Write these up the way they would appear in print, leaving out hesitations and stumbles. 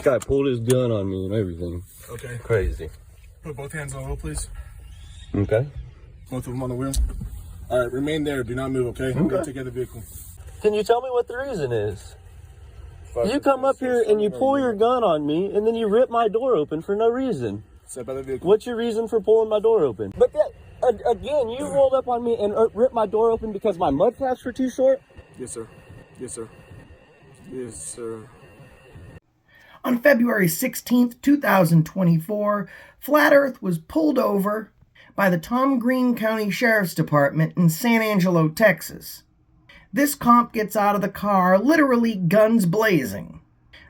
Guy pulled his gun on me and everything. Okay. Crazy. Put both hands on the wheel, please. Okay. Both of them on the wheel. All right, remain there. Do not move, okay? I'm going to take out the vehicle. Can you tell me what the reason is? You come up here and you pull your gun on me, and then you rip my door open for no reason. Step out of the vehicle. What's your reason for pulling my door open? But that, again, you rolled up on me and ripped my door open because my mud flaps were too short? Yes, sir. Yes, sir. Yes, sir. On February 16th, 2024, Flat Earth was pulled over by the Tom Green County Sheriff's Department in San Angelo, Texas. This cop gets out of the car, literally guns blazing,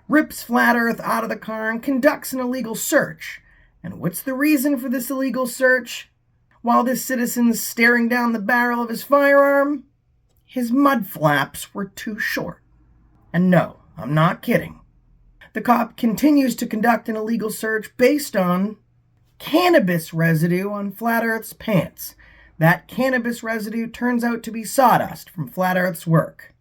rips Flat Earth out of the car and conducts an illegal search. And what's the reason for this illegal search? While this citizen's staring down the barrel of his firearm, his mud flaps were too short. And no, I'm not kidding. The cop continues to conduct an illegal search based on cannabis residue on Flat Earth's pants. That cannabis residue turns out to be sawdust from Flat Earth's work.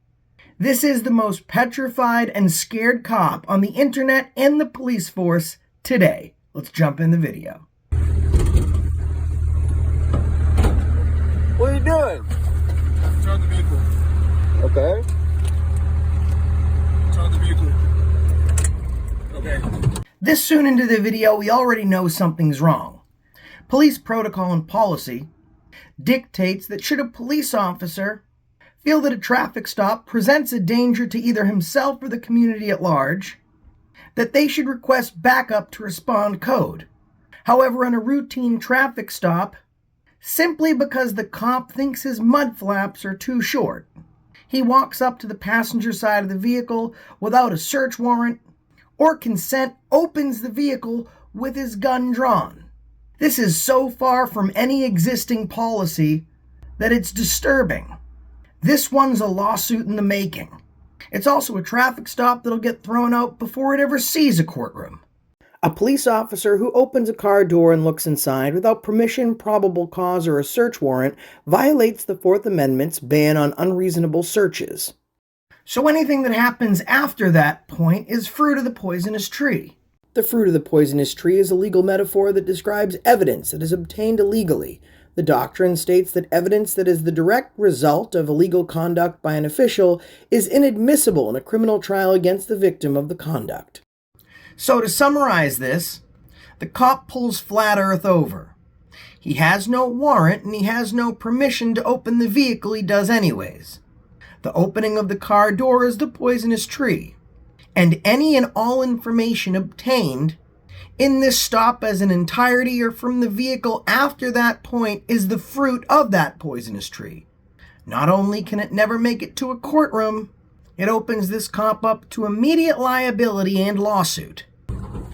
This is the most petrified and scared cop on the internet and the police force today. Let's jump in the video. What are you doing? Turn the vehicle. Okay. Turn the vehicle. Okay. This soon into the video, we already know something's wrong. Police protocol and policy dictates that should a police officer feel that a traffic stop presents a danger to either himself or the community at large, that they should request backup to respond code. However, on a routine traffic stop, simply because the cop thinks his mud flaps are too short, he walks up to the passenger side of the vehicle without a search warrant or consent, opens the vehicle with his gun drawn. This is so far from any existing policy that it's disturbing. This one's a lawsuit in the making. It's also a traffic stop that'll get thrown out before it ever sees a courtroom. A police officer who opens a car door and looks inside without permission, probable cause, or a search warrant violates the Fourth Amendment's ban on unreasonable searches. So anything that happens after that point is fruit of the poisonous tree. The fruit of the poisonous tree is a legal metaphor that describes evidence that is obtained illegally. The doctrine states that evidence that is the direct result of illegal conduct by an official is inadmissible in a criminal trial against the victim of the conduct. So to summarize this, the cop pulls Flat Earth over. He has no warrant and he has no permission to open the vehicle he does anyways. The opening of the car door is the poisonous tree, and any and all information obtained in this stop as an entirety or from the vehicle after that point is the fruit of that poisonous tree. Not only can it never make it to a courtroom, it opens this cop up to immediate liability and lawsuit.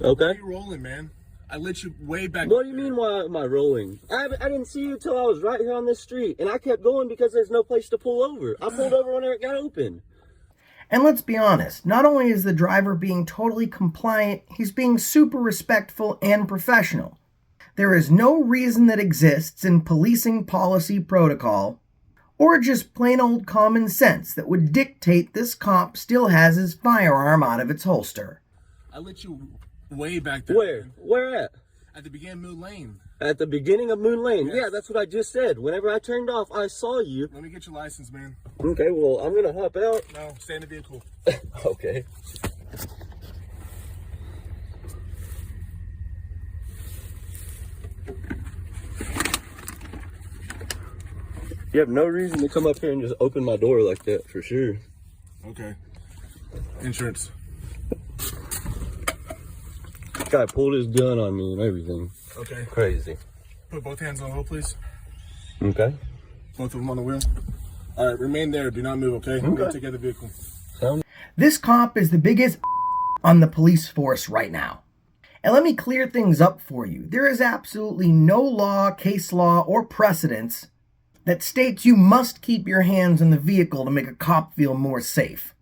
Okay. Why are you rolling, man? I let you way back. What do you mean, why am I rolling? I didn't see you till I was right here on this street, and I kept going because there's no place to pull over. I pulled over whenever it got open. And let's be honest, not only is the driver being totally compliant, he's being super respectful and professional. There is no reason that exists in policing policy protocol, or just plain old common sense that would dictate this cop still has his firearm out of its holster. I let you way back there. Where? Man. Where at? At the beginning of Moon Lane. At the beginning of Moon Lane. Yes. Yeah, that's what I just said. Whenever I turned off, I saw you. Let me get your license, man. Okay, well, I'm going to hop out. No, stay in the vehicle. Okay. You have no reason to come up here and just open my door like that, for sure. Okay. Insurance. Guy pulled his gun on me and everything. Okay. Crazy. Put both hands on the wheel, please. Okay. Both of them on the wheel. All right, remain there. Do not move, okay? I'm going to take out the vehicle. This cop is the biggest on the police force right now. And let me clear things up for you. There is absolutely no law, case law, or precedence that states you must keep your hands in the vehicle to make a cop feel more safe.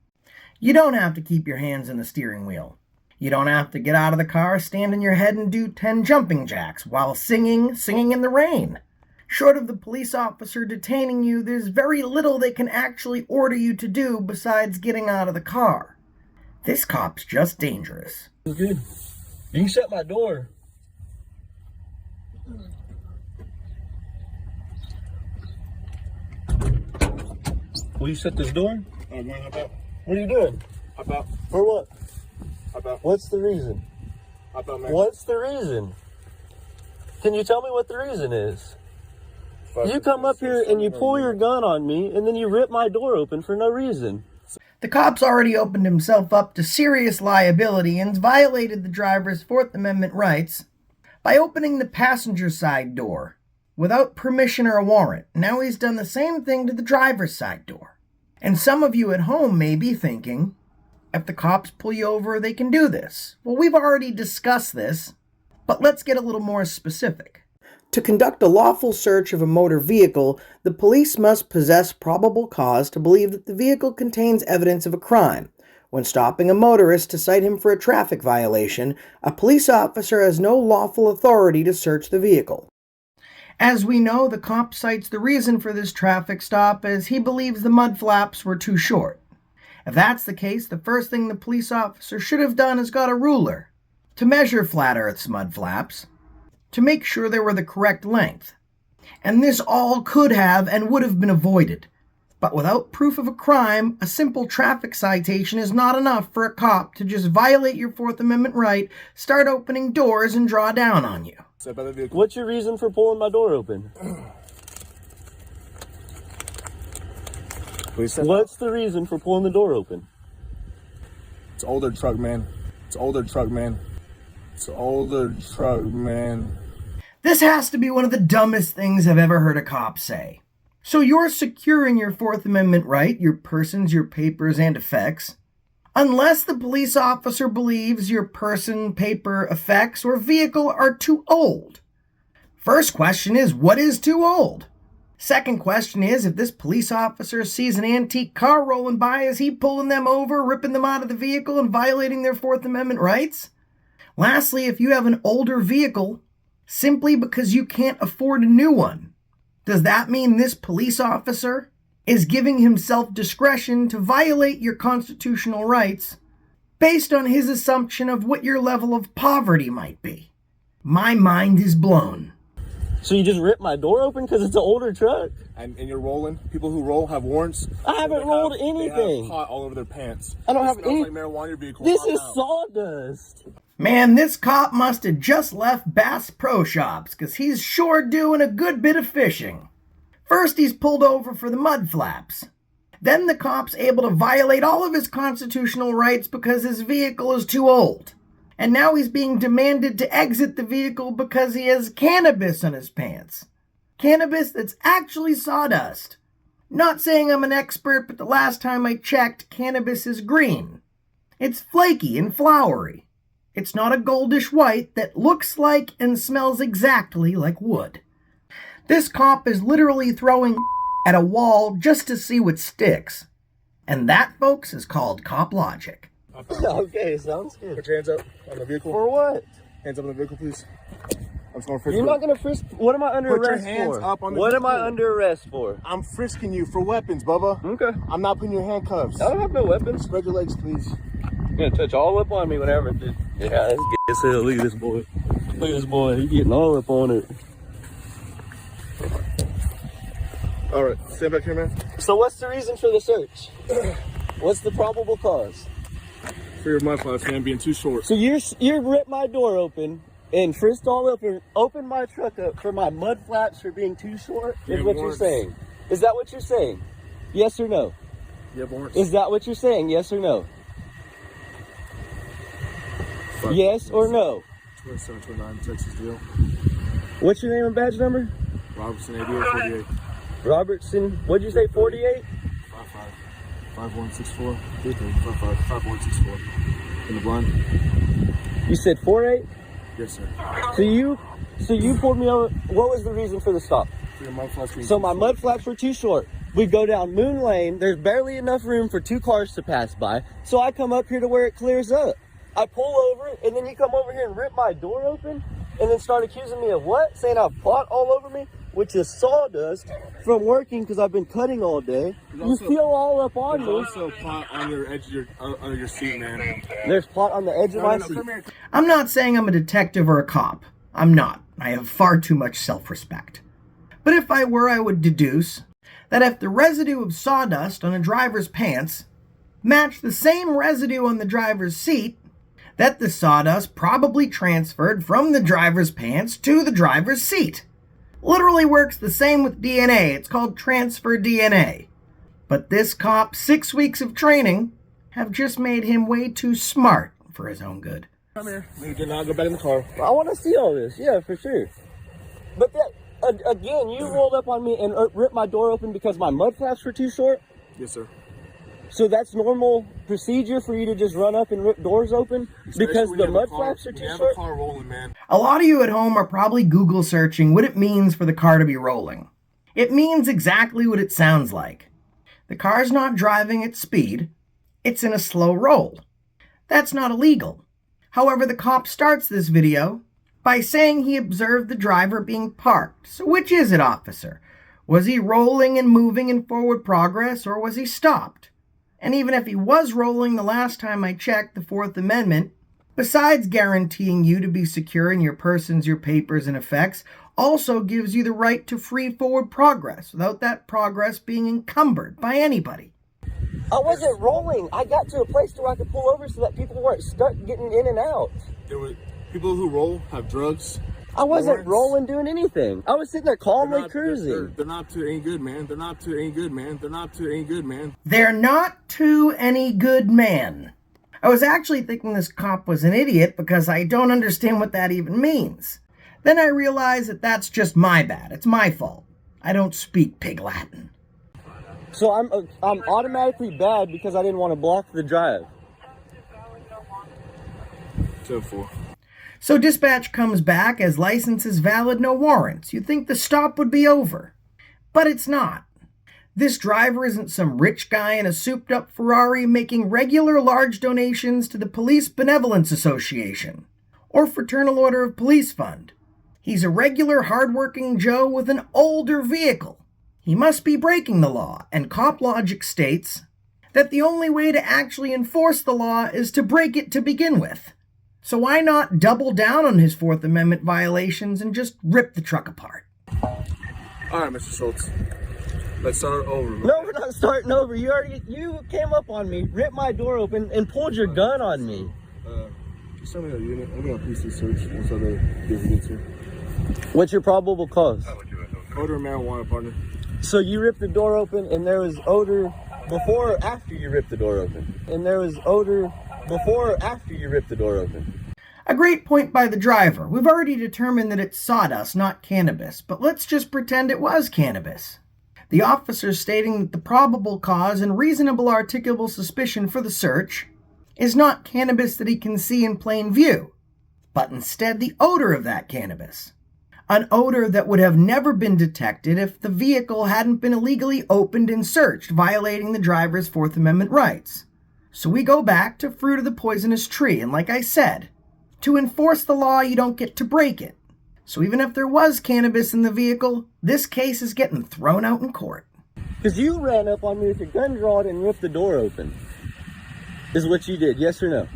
You don't have to keep your hands in the steering wheel. You don't have to get out of the car, stand on your head, and do 10 jumping jacks while singing in the rain. Short of the police officer detaining you, there's very little they can actually order you to do besides getting out of the car. This cop's just dangerous. It's good. You can shut my door. Will you shut this door? Man, hop out. What are you doing? Hop out. For what? Hop out. What's the reason? Hop out, man. What's the reason? Can you tell me what the reason is? You come up here and you pull your gun on me and then you rip my door open for no reason. The cop's already opened himself up to serious liability and violated the driver's Fourth Amendment rights by opening the passenger side door without permission or a warrant. Now he's done the same thing to the driver's side door. And some of you at home may be thinking, if the cops pull you over, they can do this. Well, we've already discussed this, but let's get a little more specific. To conduct a lawful search of a motor vehicle, the police must possess probable cause to believe that the vehicle contains evidence of a crime. When stopping a motorist to cite him for a traffic violation, a police officer has no lawful authority to search the vehicle. As we know, the cop cites the reason for this traffic stop as he believes the mud flaps were too short. If that's the case, the first thing the police officer should have done is got a ruler to measure Flat Earth's mud flaps, to make sure they were the correct length. And this all could have and would have been avoided. But without proof of a crime, a simple traffic citation is not enough for a cop to just violate your Fourth Amendment right, start opening doors, and draw down on you. What's your reason for pulling my door open? What's the reason for pulling the door open? It's older truck, man. It's older truck, man. It's older truck, man. This has to be one of the dumbest things I've ever heard a cop say. So you're securing your Fourth Amendment right, your persons, your papers, and effects, unless the police officer believes your person, paper, effects, or vehicle are too old. First question is, what is too old? Second question is, if this police officer sees an antique car rolling by, is he pulling them over, ripping them out of the vehicle, and violating their Fourth Amendment rights? Lastly, if you have an older vehicle, simply because you can't afford a new one, does that mean this police officer is giving himself discretion to violate your constitutional rights based on his assumption of what your level of poverty might be? My mind is blown. So you just ripped my door open because it's an older truck? And you're rolling. People who roll have warrants. I haven't rolled anything. They have pot all over their pants. I don't have any. Like marijuana vehicle. This is sawdust. Man, this cop must have just left Bass Pro Shops, because he's sure doing a good bit of fishing. First, he's pulled over for the mud flaps. Then the cop's able to violate all of his constitutional rights because his vehicle is too old. And now he's being demanded to exit the vehicle because he has cannabis on his pants. Cannabis that's actually sawdust. Not saying I'm an expert, but the last time I checked, cannabis is green. It's flaky and flowery. It's not a goldish white that looks like and smells exactly like wood. This cop is literally throwing at a wall just to see what sticks. And that, folks, is called cop logic. Okay, sounds good. Put your hands up on the vehicle. For what? Hands up on the vehicle, please. I'm just going to frisk You're you. not going to frisk. What am I under Put your arrest hands for? up on the What am vehicle. I under arrest for? I'm frisking you for weapons, Bubba. Okay. I'm not putting your handcuffs. I don't have no weapons. Spread your legs, please. You're gonna touch all up on me whenever, dude. Yeah, that's good as hell. Look at this boy. Look at this boy. He's getting all up on it. All right, stand back here, man. So what's the reason for the search? What's the probable cause? For your mud flaps, man, being too short. So you ripped my door open and frisked all up and opened my truck up for my mud flaps for being too short? Is what you're saying? Is that what you're saying? Yes or no? You have warrants. Is that what you're saying? Yes or no? Yes or no? 2729 Texas deal. What's your name and badge number? Robertson 8848. Robertson, what'd you say, 48? 5164 5164 in the blind. You said 48? Yes, sir. So you pulled me over. What was the reason for the stop? For your mud flaps being So too my short. mud flaps were too short. We go down Moon Lane. There's barely enough room for 2 cars to pass by. So I come up here to where it clears up. I pull over, and then you come over here and rip my door open, and then start accusing me of what? Saying I've pot all over me? which is sawdust from working because I've been cutting all day. You feel all up on me. There's also pot on your edge of under your seat, man. There's pot on the edge of my seat. Come here. I'm not saying I'm a detective or a cop. I'm not. I have far too much self-respect. But if I were, I would deduce that if the residue of sawdust on a driver's pants matched the same residue on the driver's seat, that the sawdust probably transferred from the driver's pants to the driver's seat. Literally works the same with DNA. It's called transfer DNA. But this cop's 6 weeks of training have just made him way too smart for his own good. Come here. You can now go back in the car. I want to see all this, yeah, for sure. But that, again, you rolled up on me and ripped my door open because my mud flaps were too short? Yes, sir. So that's normal procedure for you to just run up and rip doors open because the mud flaps are too short? A car rolling, man. A lot of you at home are probably Google searching what it means for the car to be rolling. It means exactly what it sounds like. The car's not driving at speed, it's in a slow roll. That's not illegal. However, the cop starts this video by saying he observed the driver being parked. So which is it, officer? Was he rolling and moving in forward progress, or was he stopped? And even if he was rolling the last time I checked, the Fourth Amendment, besides guaranteeing you to be secure in your persons, your papers, and effects, also gives you the right to free forward progress without that progress being encumbered by anybody. I wasn't rolling. I got to a place where I could pull over so that people weren't stuck getting in and out. There were people who roll have drugs. I wasn't warrants. rolling doing anything. I was sitting there calmly cruising. They're not to any good, man. They're not to any good, man. They're not to any good, man. They're not to any good man. I was actually thinking this cop was an idiot because I don't understand what that even means. Then I realized that that's just my bad. It's my fault. I don't speak Pig Latin. So I'm automatically bad because I didn't want to block the drive. 10-4. So dispatch comes back as license is valid, no warrants. You'd think the stop would be over. But it's not. This driver isn't some rich guy in a souped-up Ferrari making regular large donations to the Police Benevolence Association or Fraternal Order of Police Fund. He's a regular hard-working Joe with an older vehicle. He must be breaking the law, and cop logic states that the only way to actually enforce the law is to break it to begin with. So why not double down on his Fourth Amendment violations and just rip the truck apart? All right, Mr. Schultz. Let's start over. No, we're not starting over. You came up on me, ripped my door open, and pulled your gun on me. Just send me a unit. I'm going to PC search once I give you to. What's your probable cause? Odor of marijuana, partner. So you ripped the door open and there was odor before or after you ripped the door open? And there was odor before or after you ripped the door open? A great point by the driver. We've already determined that it's sawdust, not cannabis, but let's just pretend it was cannabis. The officer stating that the probable cause and reasonable articulable suspicion for the search is not cannabis that he can see in plain view, but instead the odor of that cannabis. An odor that would have never been detected if the vehicle hadn't been illegally opened and searched, violating the driver's Fourth Amendment rights. So we go back to fruit of the poisonous tree, and like I said, to enforce the law, you don't get to break it. So even if there was cannabis in the vehicle, this case is getting thrown out in court. Because you ran up on me with your gun drawn and ripped the door open. Is what you did, yes or no?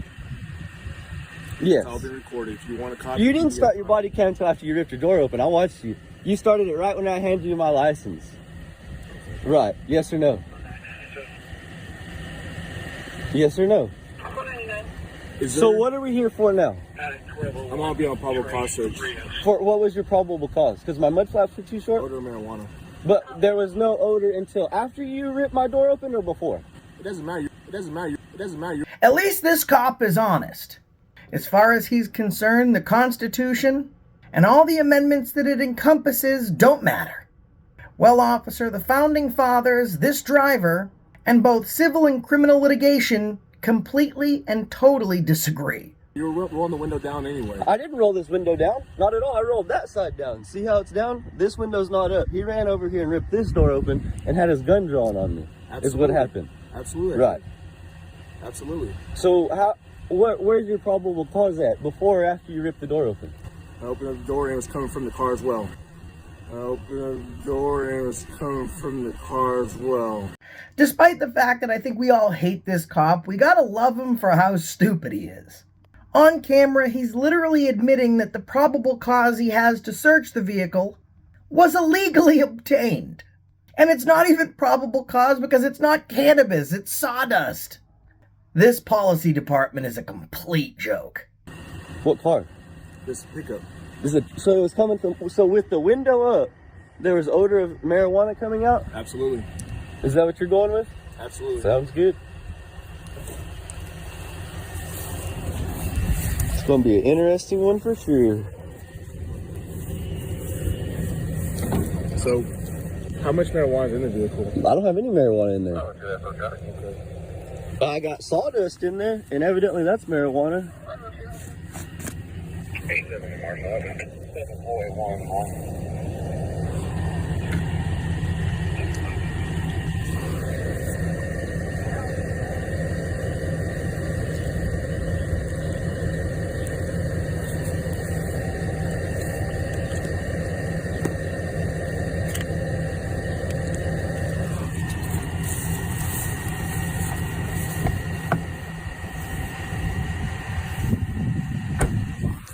Yes. It's all been recorded. If you want to copy, You didn't start your body cam until after you ripped your door open. I watched you. You started it right when I handed you my license. Right. Yes or no? Yes or no? So what are we here for now? I'm going to be on probable cause search. For what was your probable cause? Because my mud flaps were too short? Odor of marijuana. But there was no odor until after you ripped my door open or before? It doesn't matter. It doesn't matter. It doesn't matter. At least this cop is honest. As far as he's concerned, the Constitution and all the amendments that it encompasses don't matter. Well, officer, the Founding Fathers, this driver, and both civil and criminal litigation completely and totally disagree. You were rolling the window down anyway. I didn't roll this window down. Not at all. I rolled that side down. See how it's down? This window's not up. He ran over here and ripped this door open and had his gun drawn on me. Absolutely. Is what happened. Absolutely. Right. Absolutely. So where's your probable cause at? Before or after you ripped the door open? I opened up the door and it was coming from the car as well. I opened the door and it was coming from the car as well. Despite the fact that I think we all hate this cop, we gotta love him for how stupid he is. On camera, he's literally admitting that the probable cause he has to search the vehicle was illegally obtained. And it's not even probable cause because it's not cannabis, it's sawdust. This policy department is a complete joke. What car? This pickup. So it was coming from, so with the window up, there was odor of marijuana coming out? Absolutely. Is that what you're going with? Absolutely. Sounds good. It's going to be an interesting one for sure. So, how much marijuana is in the vehicle? I don't have any marijuana in there. Oh, okay, I forgot. Okay. I got sawdust in there, and evidently that's marijuana.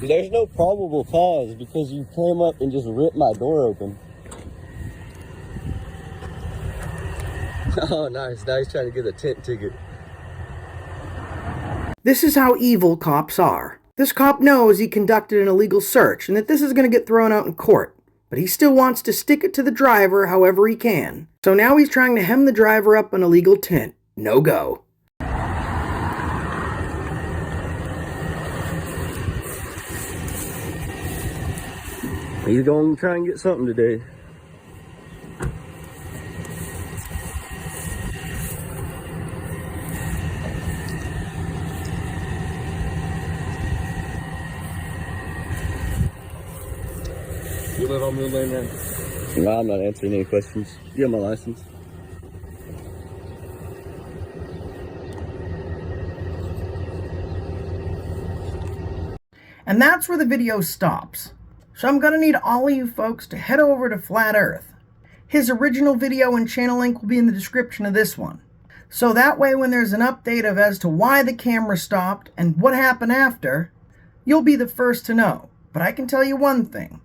There's no probable cause because you came up and just ripped my door open. Oh, nice. Now he's trying to get a tent ticket. This is how evil cops are. This cop knows he conducted an illegal search and that this is going to get thrown out in court, but he still wants to stick it to the driver however he can. So now he's trying to hem the driver up an illegal tent. No go. He's going to try and get something today. You live on Moon Lane, man? No, I'm not answering any questions. You have my license. And that's where the video stops. So I'm going to need all of you folks to head over to Flat Earth. His original video and channel link will be in the description of this one. So that way when there's an update of as to why the camera stopped and what happened after, you'll be the first to know. But I can tell you one thing.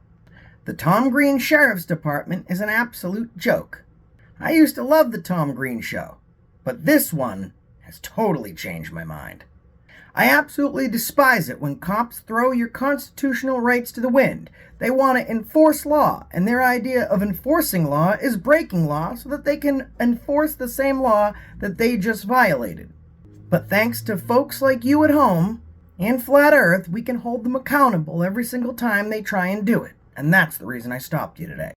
The Tom Green Sheriff's Department is an absolute joke. I used to love the Tom Green Show, but this one has totally changed my mind. I absolutely despise it when cops throw your constitutional rights to the wind. They want to enforce law, and their idea of enforcing law is breaking law so that they can enforce the same law that they just violated. But thanks to folks like you at home and Flat Earth, we can hold them accountable every single time they try and do it. And that's the reason I stopped you today.